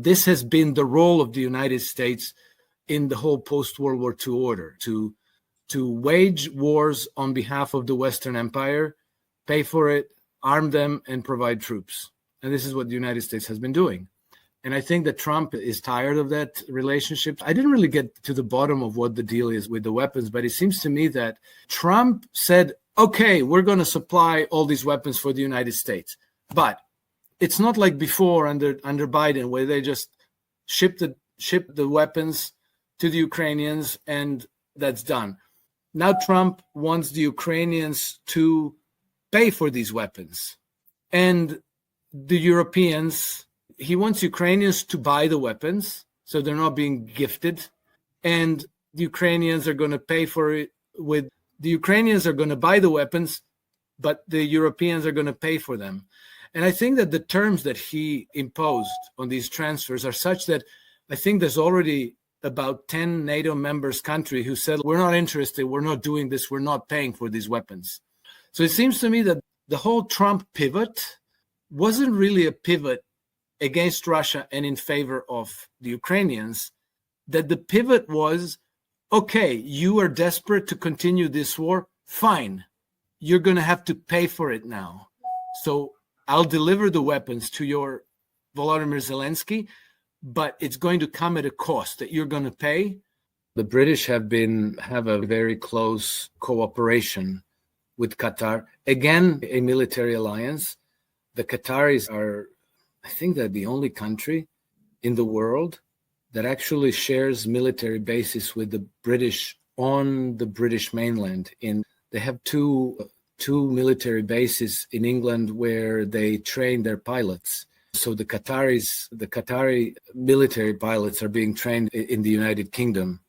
This has been the role of the United States in the whole post-World War II order, to wage wars on behalf of the Western Empire, pay for it, arm them, and provide troops. And this is what the United States has been doing. And I think that Trump is tired of that relationship. I didn't really get to the bottom of what the deal is with the weapons, but it seems to me that Trump said, okay, we're going to supply all these weapons for the United States. But it's not like before under Biden, where they just ship the weapons to the Ukrainians and that's done. Now Trump wants the Ukrainians to pay for these weapons. And the Europeans, he wants Ukrainians to buy the weapons, so they're not being gifted. And the Ukrainians are going to pay for it the Ukrainians are going to buy the weapons, but the Europeans are going to pay for them. And I think that the terms that he imposed on these transfers are such that I think there's already about 10 NATO members country who said, we're not interested, we're not doing this, we're not paying for these weapons. So it seems to me that the whole Trump pivot wasn't really a pivot against Russia and in favor of the Ukrainians, that the pivot was, okay, you are desperate to continue this war, fine, you're going to have to pay for it now. So I'll deliver the weapons to your Volodymyr Zelensky, but it's going to come at a cost that you're going to pay. The British have a very close cooperation with Qatar. Again, a military alliance. The Qataris are, I think, they're the only country in the world that actually shares military bases with the British on the British mainland. They have two military bases in England where they train their pilots. So the Qatari military pilots are being trained in the United Kingdom.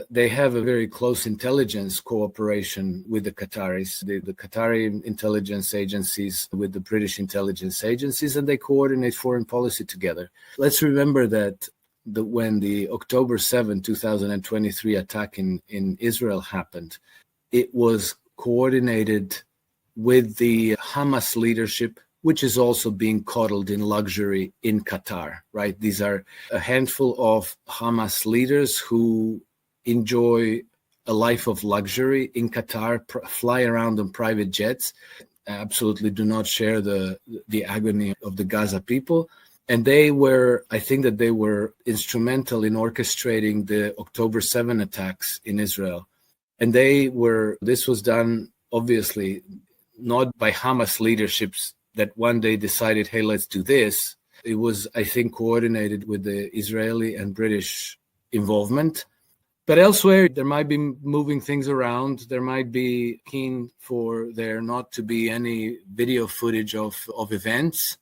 They have a very close intelligence cooperation with the Qataris, the Qatari intelligence agencies with the British intelligence agencies, and they coordinate foreign policy together. Let's remember that when the October 7, 2023 attack in Israel happened, it was coordinated with the Hamas leadership, which is also being coddled in luxury in Qatar, right? These are a handful of Hamas leaders who enjoy a life of luxury in Qatar, fly around on private jets, absolutely do not share the agony of the Gaza people. And I think that they were instrumental in orchestrating the October 7 attacks in Israel. And this was done, obviously, not by Hamas leaderships that one day decided, hey, let's do this. It was, I think, coordinated with the Israeli and British involvement. But elsewhere, there might be moving things around. There might be keen for there not to be any video footage of events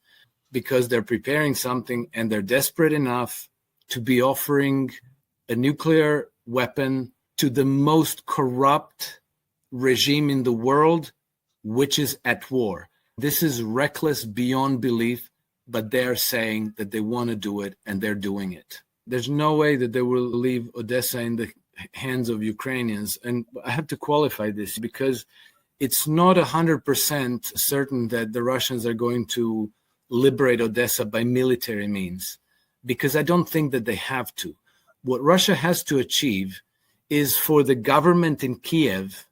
because they're preparing something and they're desperate enough to be offering a nuclear weapon to the most corrupt regime in the world, which is at war. This is reckless beyond belief, but they're saying that they want to do it and they're doing it. There's no way that they will leave Odessa in the hands of Ukrainians. And I have to qualify this because it's not 100% certain that the Russians are going to liberate Odessa by military means, because I don't think that they have to. What Russia has to achieve is for the government in Kiev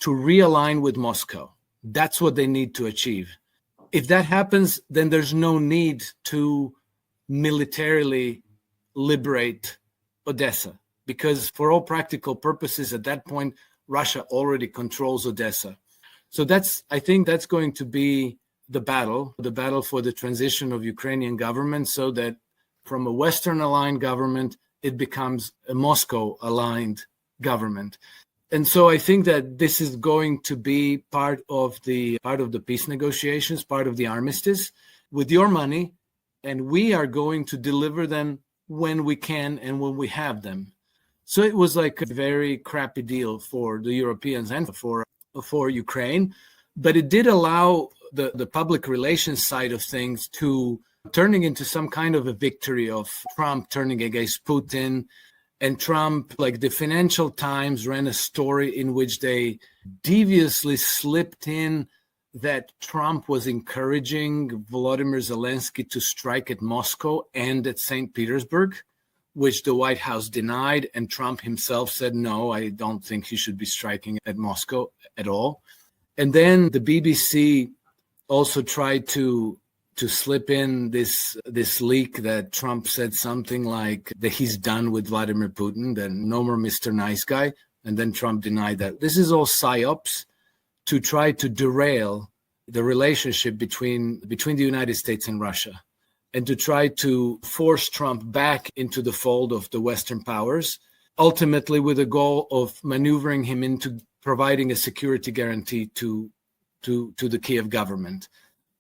to realign with Moscow. That's what they need to achieve. If that happens, then there's no need to militarily liberate Odessa, because for all practical purposes, at that point, Russia already controls Odessa. So I think that's going to be the battle for the transition of Ukrainian government, so that from a Western aligned government, it becomes a Moscow aligned government. And so I think that this is going to be part of the peace negotiations, part of the armistice, with your money, and we are going to deliver them when we can and when we have them. So it was like a very crappy deal for the Europeans and for Ukraine, but it did allow the public relations side of things to turning into some kind of a victory of Trump turning against Putin. And Trump, like the Financial Times ran a story in which they deviously slipped in that Trump was encouraging Volodymyr Zelensky to strike at Moscow and at St. Petersburg, which the White House denied, and Trump himself said, no, I don't think he should be striking at Moscow at all. And then the BBC also tried to slip in this leak that Trump said something like that he's done with Vladimir Putin, that no more Mr. Nice Guy, and then Trump denied that. This is all psyops to try to derail the relationship between the United States and Russia, and to try to force Trump back into the fold of the Western powers, ultimately with the goal of maneuvering him into providing a security guarantee to the Kiev government.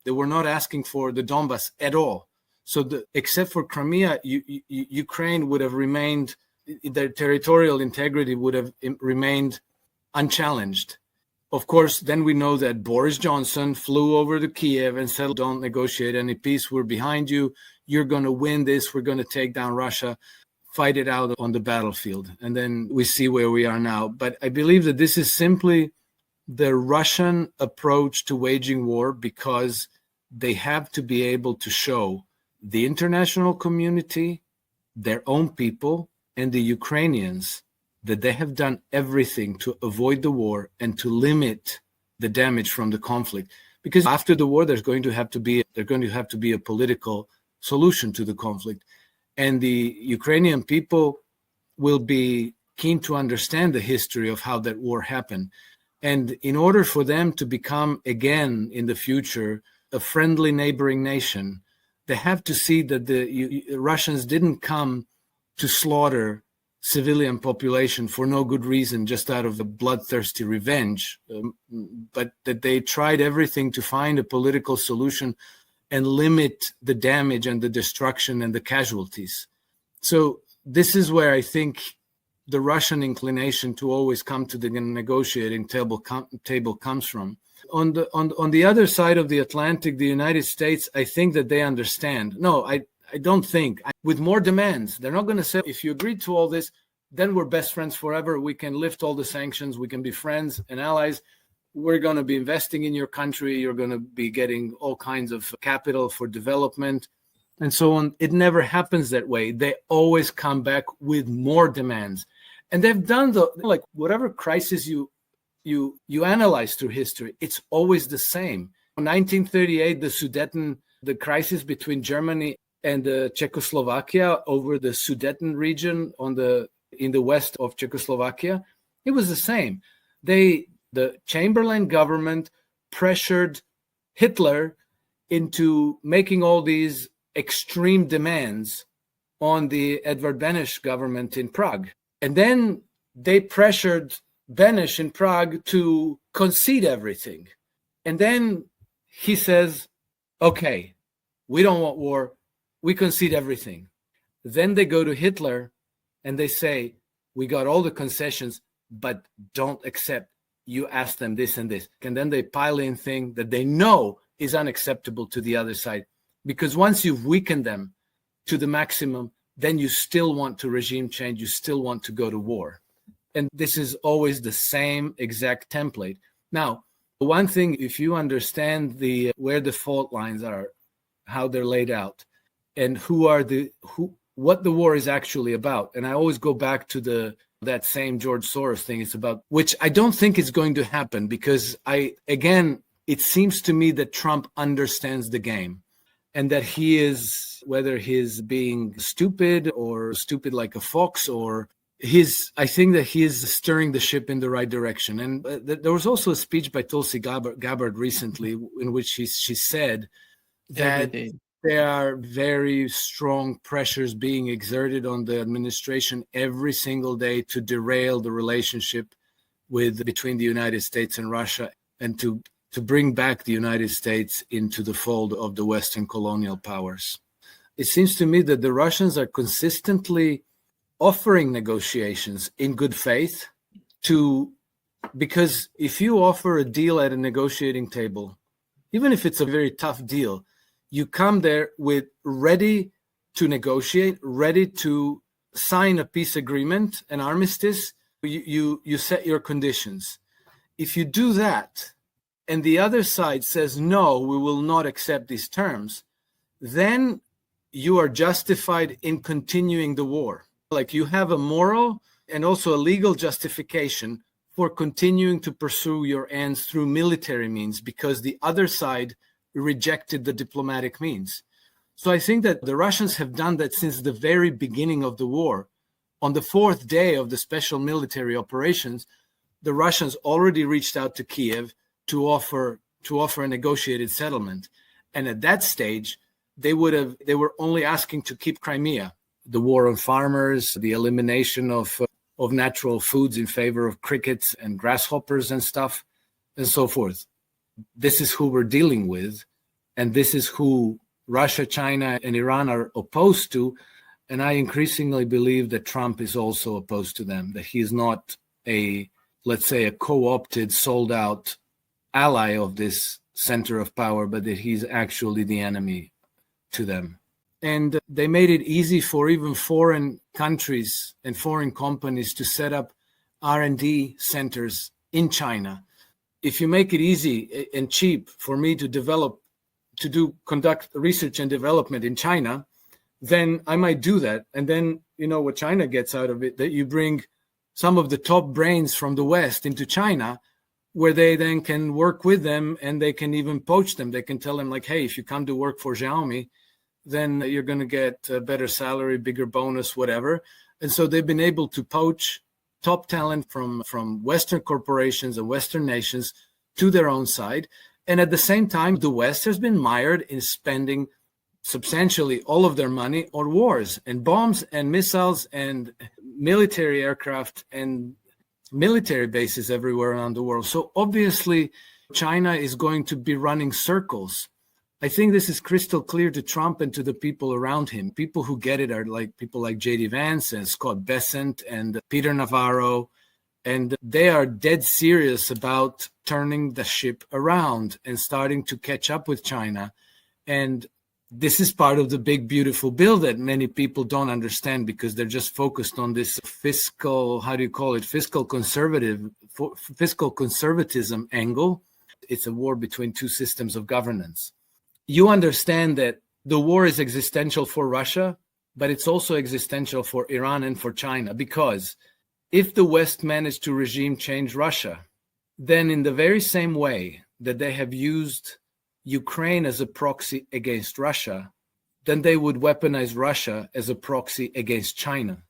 They were not asking for the Donbass at all. So except for Crimea, Ukraine would have remained, their territorial integrity would have remained unchallenged. Of course, then we know that Boris Johnson flew over to Kiev and said, don't negotiate any peace. We're behind you. You're going to win this. We're going to take down Russia, fight it out on the battlefield. And then we see where we are now. But I believe that this is simply the Russian approach to waging war, because they have to be able to show the international community, their own people, and the Ukrainians that they have done everything to avoid the war and to limit the damage from the conflict. Because after the war, there's going to have to be a political solution to the conflict. And the Ukrainian people will be keen to understand the history of how that war happened. And in order for them to become, again, in the future, a friendly neighboring nation, they have to see that the Russians didn't come to slaughter civilian population for no good reason, just out of a bloodthirsty revenge, but that they tried everything to find a political solution and limit the damage and the destruction and the casualties. So this is where I think the Russian inclination to always come to the negotiating table comes from. On the other side of the Atlantic, the United States, I think that they understand. No, I don't think. With more demands, they're not going to say, if you agree to all this, then we're best friends forever. We can lift all the sanctions. We can be friends and allies. We're going to be investing in your country. You're going to be getting all kinds of capital for development and so on. It never happens that way. They always come back with more demands. And they've done whatever crisis you analyze through history, it's always the same. In 1938, the crisis between Germany and Czechoslovakia over the Sudeten region in the west of Czechoslovakia, it was the same. The Chamberlain government pressured Hitler into making all these extreme demands on the Edvard Beneš government in Prague. And then they pressured Beneš in Prague to concede everything. And then he says, okay, we don't want war. We concede everything. Then they go to Hitler and they say, we got all the concessions, but don't accept. You ask them this and this. And then they pile in things that they know is unacceptable to the other side. Because once you've weakened them to the maximum, then you still want to regime change. You still want to go to war. And this is always the same exact template. Now, one thing, if you understand where the fault lines are, how they're laid out, and what the war is actually about. And I always go back to that same George Soros thing. It's about, which I don't think is going to happen, because it seems to me that Trump understands the game, and that he is, whether he's being stupid or stupid like a fox, or I think that he is stirring the ship in the right direction. And there was also a speech by Tulsi Gabbard recently in which she said that there are very strong pressures being exerted on the administration every single day to derail the relationship between the United States and Russia, and to bring back the United States into the fold of the Western colonial powers. It seems to me that the Russians are consistently offering negotiations in good faith because if you offer a deal at a negotiating table, even if it's a very tough deal, you come there with ready to negotiate, ready to sign a peace agreement, an armistice. You set your conditions. If you do that, and the other side says, no, we will not accept these terms, then you are justified in continuing the war. Like, you have a moral and also a legal justification for continuing to pursue your ends through military means, because the other side rejected the diplomatic means. So I think that the Russians have done that since the very beginning of the war. On the fourth day of the special military operations, the Russians already reached out to Kiev to offer a negotiated settlement. And at that stage, they were only asking to keep Crimea. The war on farmers, the elimination of natural foods in favor of crickets and grasshoppers and stuff, and so forth. This is who we're dealing with, and this is who Russia, China, and Iran are opposed to. And I increasingly believe that Trump is also opposed to them, that he's not let's say, a co-opted, sold-out ally of this center of power, but that he's actually the enemy to them. And they made it easy for even foreign countries and foreign companies to set up R&D centers in China. If you make it easy and cheap for me to conduct research and development in China, then I might do that. And then, what China gets out of it, that you bring some of the top brains from the West into China, where they then can work with them, and they can even poach them. They can tell them, like, hey, if you come to work for Xiaomi, then you're going to get a better salary, bigger bonus, whatever. And so they've been able to poach top talent from Western corporations and Western nations to their own side. And at the same time, the West has been mired in spending substantially all of their money on wars and bombs and missiles and military aircraft and military bases everywhere around the world. So obviously, China is going to be running circles. I think this is crystal clear to Trump and to the people around him. People who get it are like people like J.D. Vance and Scott Bessent and Peter Navarro. And they are dead serious about turning the ship around and starting to catch up with China. And this is part of the big, beautiful bill that many people don't understand, because they're just focused on this fiscal conservatism angle. It's a war between two systems of governance. You understand that the war is existential for Russia, but it's also existential for Iran and for China, because if the West managed to regime change Russia, then in the very same way that they have used Ukraine as a proxy against Russia, then they would weaponize Russia as a proxy against China.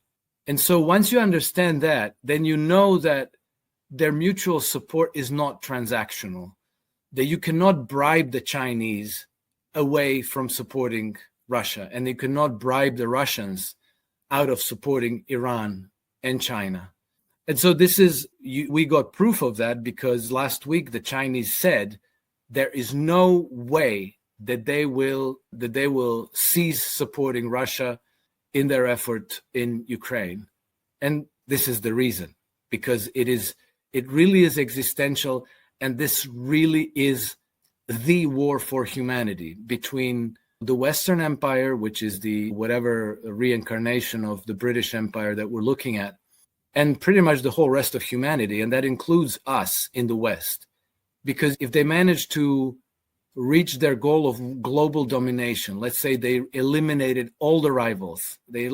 And so once you understand that, then you know that their mutual support is not transactional, that you cannot bribe the Chinese away from supporting Russia, and you cannot bribe the Russians out of supporting Iran and China. And so we got proof of that, because last week the Chinese said there is no way that they will cease supporting Russia in their effort in Ukraine. And this is the reason, because it really is existential, and this really is the war for humanity between the Western Empire, which is the whatever reincarnation of the British Empire that we're looking at, and pretty much the whole rest of humanity, and that includes us in the West. Because if they manage to reach their goal of global domination, let's say they eliminated all the rivals, they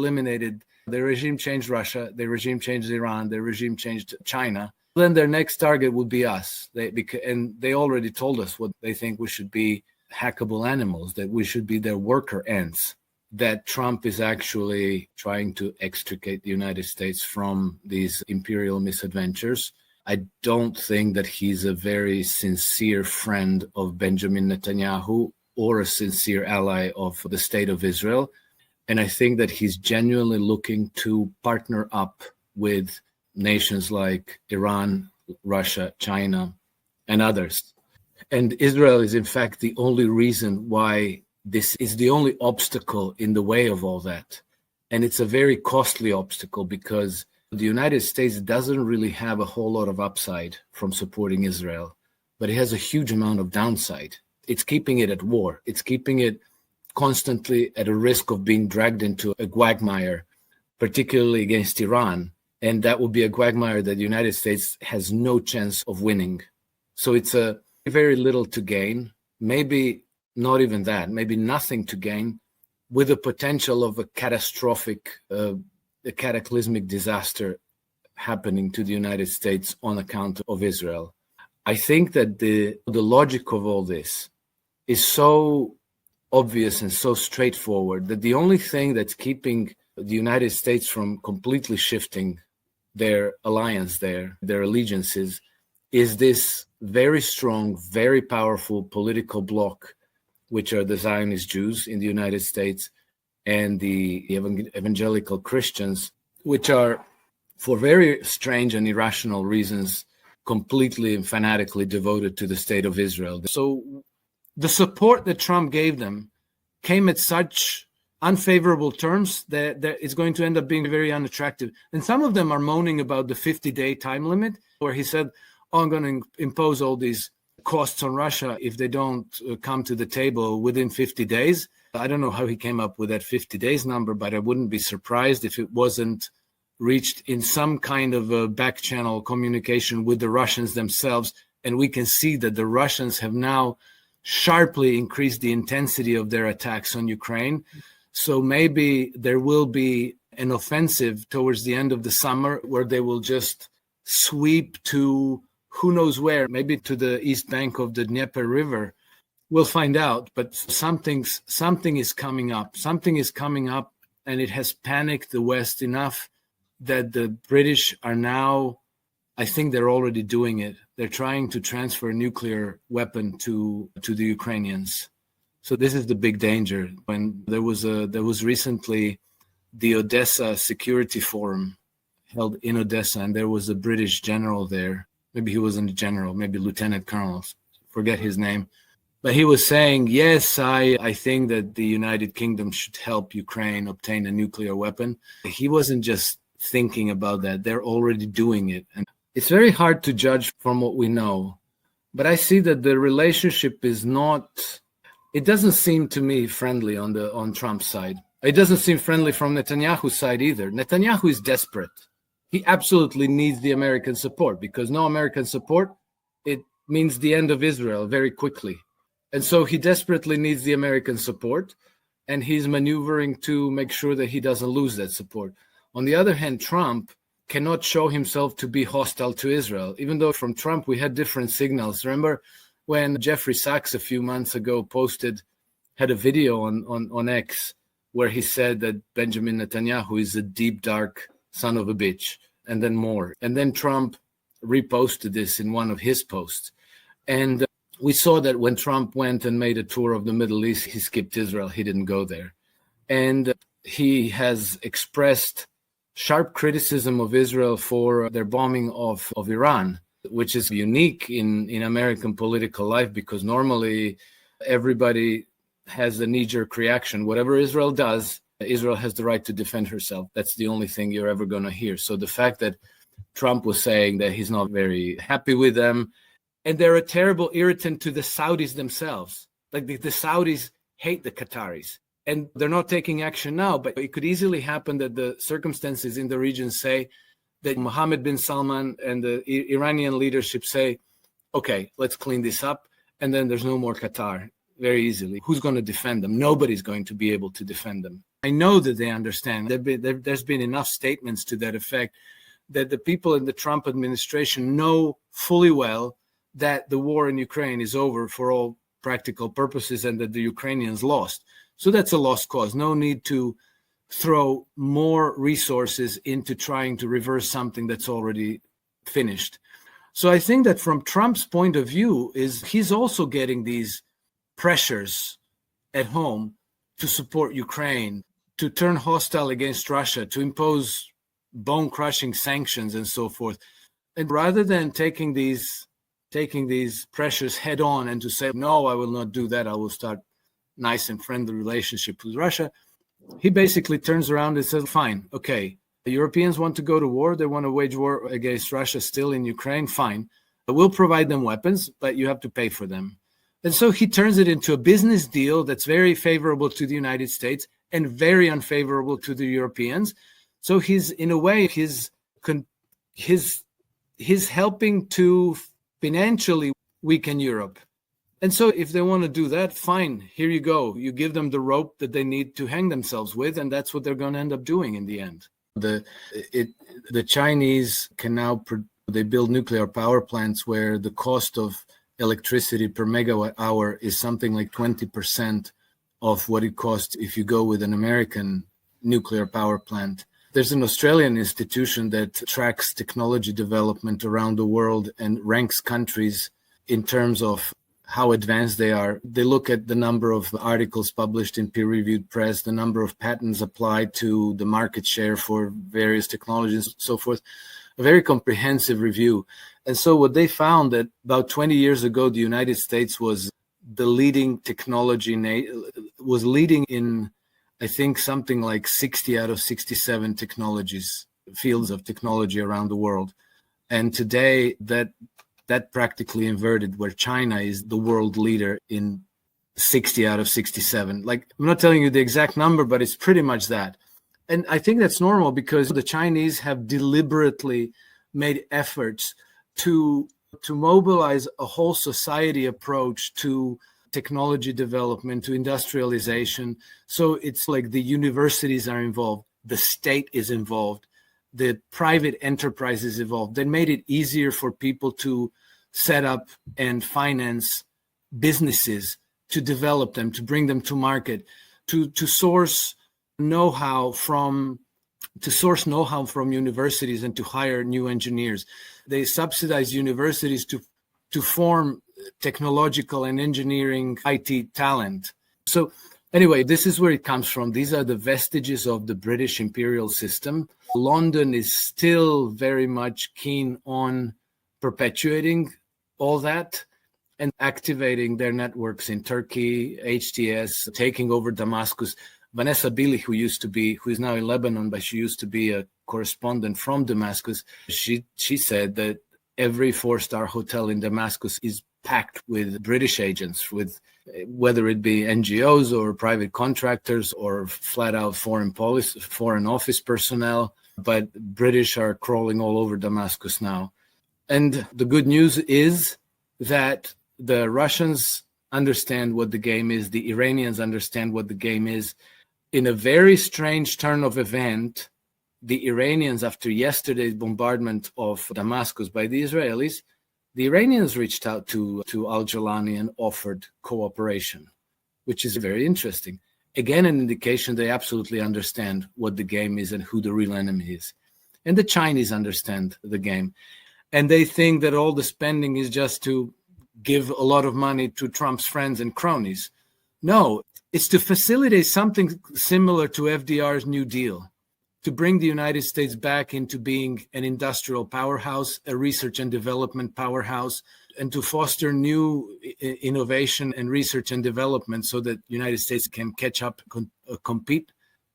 regime changed Russia, they regime changed Iran, they regime changed China, then their next target would be us. And they already told us what they think we should be: hackable animals, that we should be their worker ants, that Trump is actually trying to extricate the United States from these imperial misadventures. I don't think that he's a very sincere friend of Benjamin Netanyahu or a sincere ally of the state of Israel. And I think that he's genuinely looking to partner up with nations like Iran, Russia, China, and others. And Israel is, in fact, the only reason why this is the only obstacle in the way of all that. And it's a very costly obstacle, because the United States doesn't really have a whole lot of upside from supporting Israel, but it has a huge amount of downside. It's keeping it at war. It's keeping it constantly at a risk of being dragged into a quagmire, particularly against Iran. And that would be a quagmire that the United States has no chance of winning. So it's a very little to gain, maybe not even that, maybe nothing to gain, with the potential of a catastrophic, a cataclysmic disaster happening to the United States on account of Israel. I think that the logic of all this is so obvious and so straightforward that the only thing that's keeping the United States from completely shifting their alliance there, their allegiances, is this very strong, very powerful political bloc, which are the Zionist Jews in the United States and the evangelical Christians, which are, for very strange and irrational reasons, completely and fanatically devoted to the state of Israel. So the support that Trump gave them came at such unfavorable terms that it's going to end up being very unattractive. And some of them are moaning about the 50-day time limit, where he said, I'm going to impose all these costs on Russia if they don't come to the table within 50 days. I don't know how he came up with that 50 days number, but I wouldn't be surprised if it wasn't reached in some kind of a back channel communication with the Russians themselves. And we can see that the Russians have now sharply increased the intensity of their attacks on Ukraine. So maybe there will be an offensive towards the end of the summer where they will just sweep to who knows where, maybe to the east bank of the Dnieper River. We'll find out, but something is coming up. Something is coming up, and it has panicked the West enough that the British are now, I think they're already doing it. They're trying to transfer a nuclear weapon to the Ukrainians. So this is the big danger. When there was recently the Odessa Security Forum held in Odessa, and there was a British general there. Maybe he wasn't a general, maybe lieutenant colonel, forget his name. But he was saying, yes, I think that the United Kingdom should help Ukraine obtain a nuclear weapon. He wasn't just thinking about that. They're already doing it. And it's very hard to judge from what we know. But I see that the relationship is not, it doesn't seem to me friendly on Trump's side. It doesn't seem friendly from Netanyahu's side either. Netanyahu is desperate. He absolutely needs the American support, because no American support, it means the end of Israel very quickly. And so he desperately needs the American support, and he's maneuvering to make sure that he doesn't lose that support. On the other hand, Trump cannot show himself to be hostile to Israel, even though from Trump we had different signals. Remember when Jeffrey Sachs a few months ago had a video on X where he said that Benjamin Netanyahu is a deep, dark son of a bitch, and then more. And then Trump reposted this in one of his posts. And we saw that when Trump went and made a tour of the Middle East, he skipped Israel. He didn't go there. And he has expressed sharp criticism of Israel for their bombing of Iran, which is unique in American political life, because normally everybody has a knee-jerk reaction. Whatever Israel does, Israel has the right to defend herself. That's the only thing you're ever going to hear. So the fact that Trump was saying that he's not very happy with them, and they're a terrible irritant to the Saudis themselves. Like the Saudis hate the Qataris, and they're not taking action now, but it could easily happen that the circumstances in the region say that Mohammed bin Salman and the Iranian leadership say, okay, let's clean this up, and then there's no more Qatar very easily. Who's going to defend them? Nobody's going to be able to defend them. I know that they understand. There's been enough statements to that effect that the people in the Trump administration know fully well that the war in Ukraine is over for all practical purposes and that the Ukrainians lost. So that's a lost cause. No need to throw more resources into trying to reverse something that's already finished. So I think that from Trump's point of view is he's also getting these pressures at home to support Ukraine, to turn hostile against Russia, to impose bone-crushing sanctions and so forth. And rather than taking these pressures head on and to say, no, I will not do that, I will start nice and friendly relationship with Russia, he basically turns around and says, fine, okay, the Europeans want to go to war, they want to wage war against Russia still in Ukraine, fine. We'll provide them weapons, but you have to pay for them. And so he turns it into a business deal that's very favorable to the United States and very unfavorable to the Europeans. So he's, in a way, he's helping to financially weaken Europe. And so if they want to do that, fine, here you go. You give them the rope that they need to hang themselves with, and that's what they're going to end up doing in the end. The Chinese can now, they build nuclear power plants where the cost of electricity per megawatt hour is something like 20% of what it costs if you go with an American nuclear power plant. There's an Australian institution that tracks technology development around the world and ranks countries in terms of how advanced they are. They look at the number of articles published in peer-reviewed press, the number of patents applied to the market share for various technologies, and so forth. A very comprehensive review. And so what they found that about 20 years ago, the United States was the leading technology, was leading in, I think, something like 60 out of 67 technologies, fields of technology around the world. And today that practically inverted, where China is the world leader in 60 out of 67. Like, I'm not telling you the exact number, but it's pretty much that. And I think that's normal because the Chinese have deliberately made efforts to mobilize a whole society approach to technology development, to industrialization. So it's like the universities are involved, the state is involved, the private enterprise is involved. They made it easier for people to set up and finance businesses, to develop them, to bring them to market, to source know-how from universities and to hire new engineers. They subsidize universities to form technological and engineering IT talent. So anyway, this is where it comes from. These are the vestiges of the British imperial system. London is still very much keen on perpetuating all that and activating their networks in Turkey, HTS, taking over Damascus. Vanessa Billy, who is now in Lebanon, but she used to be a correspondent from Damascus, she said that every 4-star hotel in Damascus is packed with British agents, with whether it be NGOs or private contractors or flat out foreign office personnel, but British are crawling all over Damascus now. And the good news is that the Russians understand what the game is, the Iranians understand what the game is. In a very strange turn of event, the Iranians, after yesterday's bombardment of Damascus by the Israelis, the Iranians reached out to al-Jilani and offered cooperation, which is very interesting. Again, an indication they absolutely understand what the game is and who the real enemy is. And the Chinese understand the game. And they think that all the spending is just to give a lot of money to Trump's friends and cronies. No, it's to facilitate something similar to FDR's New Deal, to bring the United States back into being an industrial powerhouse, a research and development powerhouse, and to foster new innovation and research and development so that the United States can catch up, compete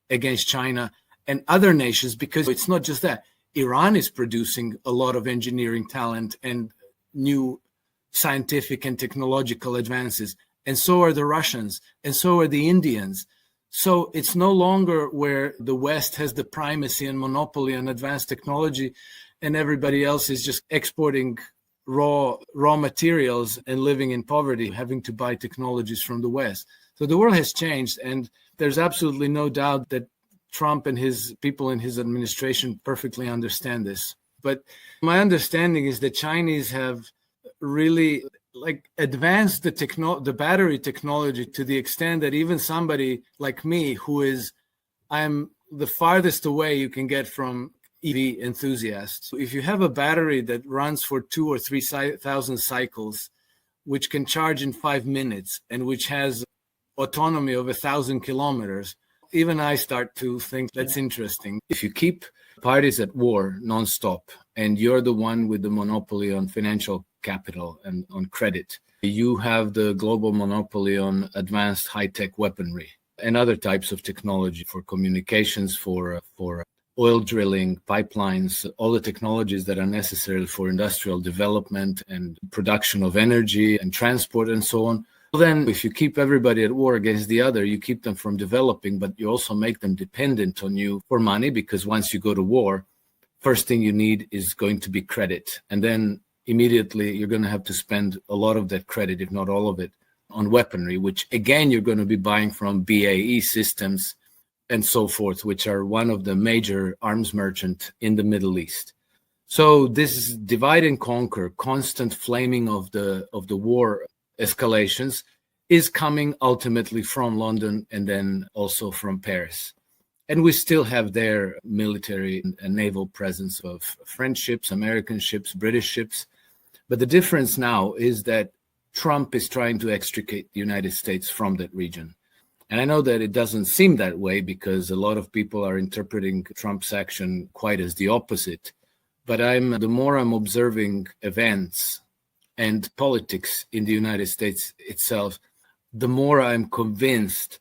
against China and other nations, because it's not just that. Iran is producing a lot of engineering talent and new scientific and technological advances, and so are the Russians, and so are the Indians. So it's no longer where the West has the primacy and monopoly on advanced technology and everybody else is just exporting raw materials and living in poverty, having to buy technologies from the West. So the world has changed, and there's absolutely no doubt that Trump and his people in his administration perfectly understand this. But my understanding is that Chinese have really advanced the battery technology to the extent that even somebody like me, I'm the farthest away you can get from EV enthusiasts. If you have a battery that runs for 2,000 or 3,000 cycles, which can charge in 5 minutes and which has autonomy of 1,000 kilometers, even I start to think that's interesting. If you keep parties at war nonstop and you're the one with the monopoly on financial capital and on credit, you have the global monopoly on advanced high-tech weaponry and other types of technology for communications, for oil drilling, pipelines, all the technologies that are necessary for industrial development and production of energy and transport and so on. Then if you keep everybody at war against the other, you keep them from developing, but you also make them dependent on you for money, because once you go to war, first thing you need is going to be credit. And then immediately you're going to have to spend a lot of that credit, if not all of it, on weaponry, which again, you're going to be buying from BAE Systems and so forth, which are one of the major arms merchant in the Middle East. So this divide and conquer, constant flaming of the war escalations is coming ultimately from London and then also from Paris. And we still have their military and naval presence of French ships, American ships, British ships. But the difference now is that Trump is trying to extricate the United States from that region. And I know that it doesn't seem that way because a lot of people are interpreting Trump's action quite as the opposite. But the more I'm observing events and politics in the United States itself, the more I'm convinced